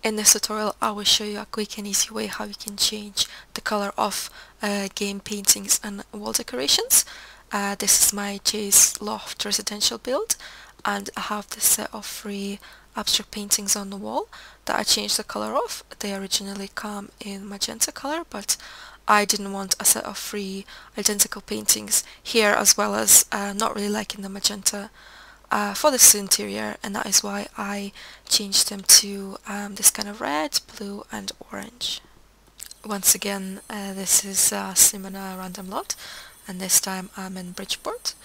In this tutorial, I will show you a quick and easy way how you can change the color of game paintings and wall decorations. This is my Jay's Loft residential build, and I have this set of free abstract paintings on the wall that I changed the color of. They originally come in magenta color, but I didn't want a set of free identical paintings here, as well as not really liking the magenta for this interior, and that is why I changed them to this kind of red, blue and orange. Once again, this is Simona Random Lot, and this time I'm in Bridgeport,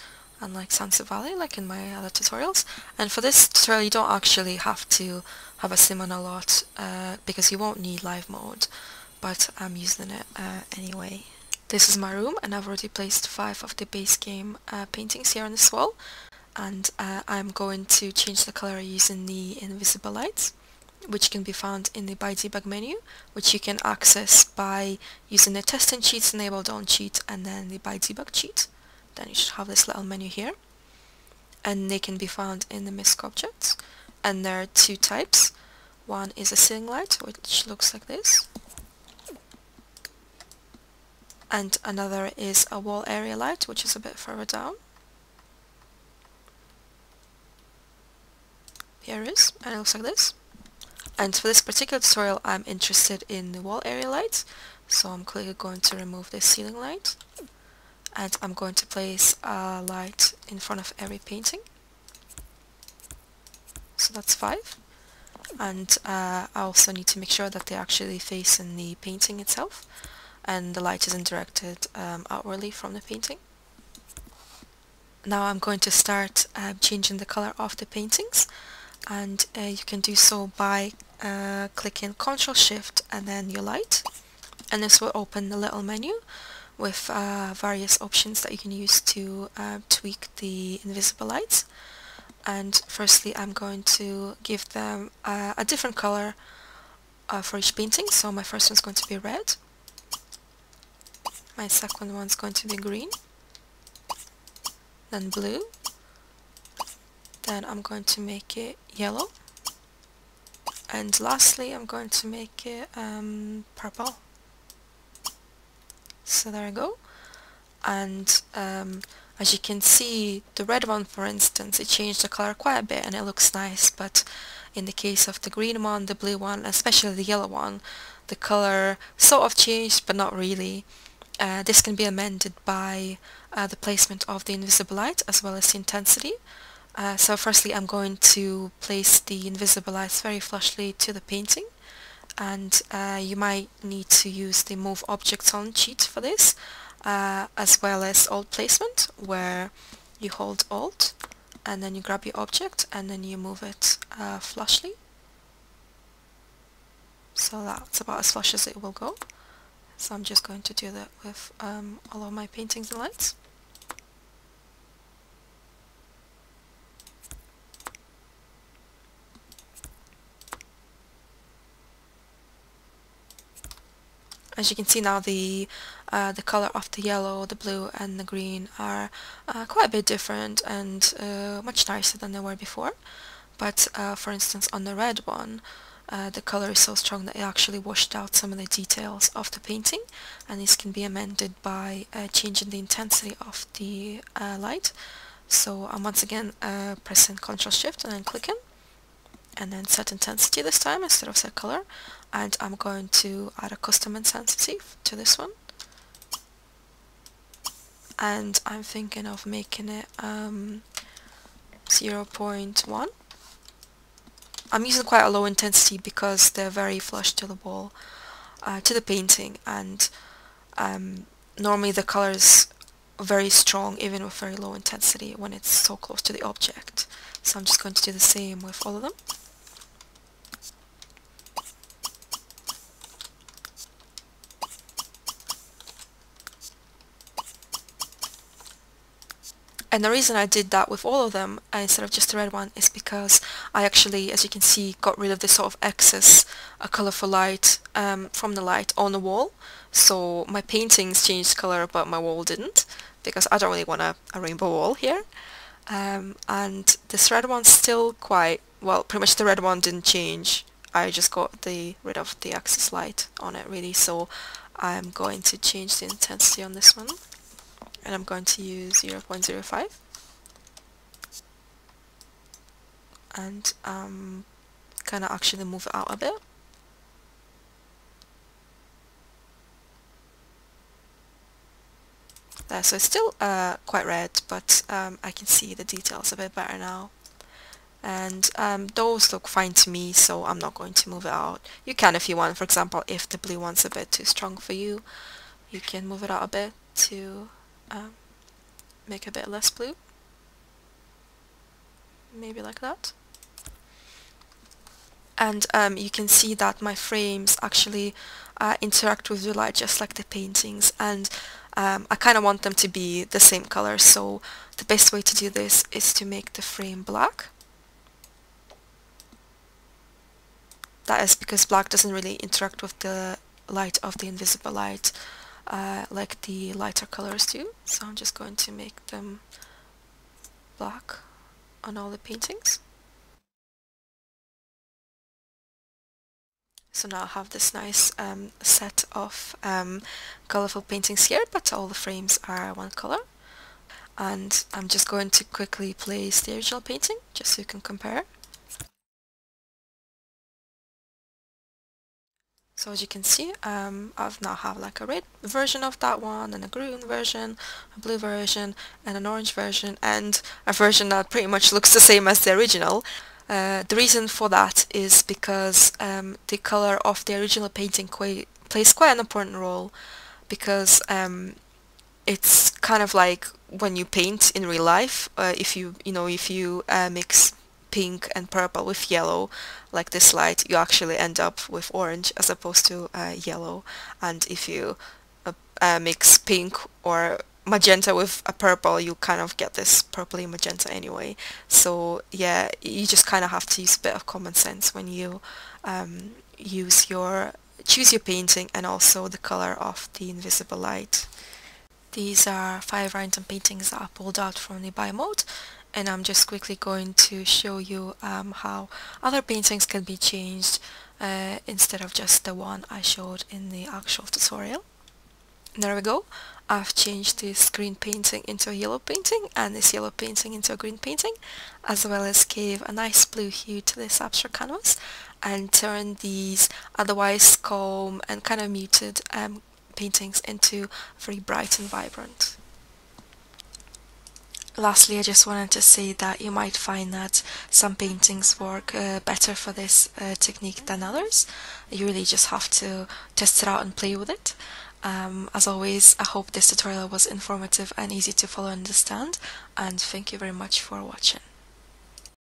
unlike Sunset Valley like in my other tutorials. And for this tutorial you don't actually have to have a Simona Lot because you won't need live mode, but I'm using it anyway. This is my room, and I've already placed 5 of the base game paintings here on this wall. And I'm going to change the color using the invisible lights, which can be found in the By Debug menu, which you can access by using the Test and Cheats enabled on cheat and then the By Debug cheat. Then you should have this little menu here, and they can be found in the Misc objects, and there are 2 types. One is a ceiling light, which looks like this, and another is a wall area light, which is a bit further down. Here it is, and it looks like this. And for this particular tutorial I'm interested in the wall area light, so I'm clearly going to remove this ceiling light, and I'm going to place a light in front of every painting. So that's 5. And I also need to make sure that they actually face in the painting itself, and the light isn't directed outwardly from the painting. Now I'm going to start changing the color of the paintings, and you can do so by clicking Ctrl Shift and then your light, and this will open the little menu with various options that you can use to tweak the invisible lights. And firstly I'm going to give them a different color for each painting. So my first one's going to be red, my second one's going to be green, then blue, then I'm going to make it yellow, and lastly I'm going to make it purple. So there I go. And as you can see, the red one, for instance, it changed the color quite a bit and it looks nice, but in the case of the green one, the blue one, especially the yellow one, the color sort of changed but not really. This can be amended by the placement of the invisible light as well as the intensity. So firstly I'm going to place the invisible lights very flushly to the painting, and you might need to use the Move Objects On cheat for this, as well as Alt Placement, where you hold Alt and then you grab your object and then you move it flushly. So that's about as flush as it will go. So I'm just going to do that with all of my paintings and lights. As you can see now, the color of the yellow, the blue and the green are quite a bit different and much nicer than they were before. But for instance on the red one, the color is so strong that it actually washed out some of the details of the painting, and this can be amended by changing the intensity of the light. So I'm once again pressing Ctrl Shift and then clicking, and then set intensity this time instead of set color, and I'm going to add a custom intensity to this one, and I'm thinking of making it 0.1. I'm using quite a low intensity because they're very flush to the wall, to the painting, and normally the color is very strong even with very low intensity when it's so close to the object. So I'm just going to do the same with all of them. And the reason I did that with all of them instead of just the red one is because I actually, as you can see, got rid of this sort of excess colourful light from the light on the wall. So my paintings changed colour but my wall didn't, because I don't really want a rainbow wall here. And this red one's still quite, well, pretty much the red one didn't change I just got rid of the excess light on it really. So I'm going to change the intensity on this one, and I'm going to use 0.05, and kind of actually move it out a bit. There, so it's still quite red, but I can see the details a bit better now. And those look fine to me, so I'm not going to move it out. You can if you want. For example, if the blue one's a bit too strong for you, you can move it out a bit to make a bit less blue. Maybe like that. And you can see that my frames actually interact with the light just like the paintings, and I kind of want them to be the same color, so the best way to do this is to make the frame black. That is because black doesn't really interact with the light of the invisible light like the lighter colors do. So I'm just going to make them black on all the paintings. So now I have this nice set of colorful paintings here, but all the frames are one color. And I'm just going to quickly place the original painting just so you can compare. So as you can see, I've now have like a red version of that one, and a green version, a blue version, and an orange version, and a version that pretty much looks the same as the original. The reason for that is because the color of the original painting plays quite an important role, because it's kind of like when you paint in real life. If you mix pink and purple with yellow, like this light, you actually end up with orange as opposed to yellow. And if you mix pink or magenta with a purple, you kind of get this purpley magenta anyway. So yeah, you just kind of have to use a bit of common sense when you choose your painting and also the color of the invisible light. These are 5 random paintings that I pulled out from the buy mode, and I'm just quickly going to show you how other paintings can be changed instead of just the one I showed in the actual tutorial. There we go. I've changed this green painting into a yellow painting and this yellow painting into a green painting, as well as gave a nice blue hue to this abstract canvas and turned these otherwise calm and kind of muted paintings into very bright and vibrant. Lastly, I just wanted to say that you might find that some paintings work better for this technique than others. You really just have to test it out and play with it. As always, I hope this tutorial was informative and easy to follow and understand, and thank you very much for watching.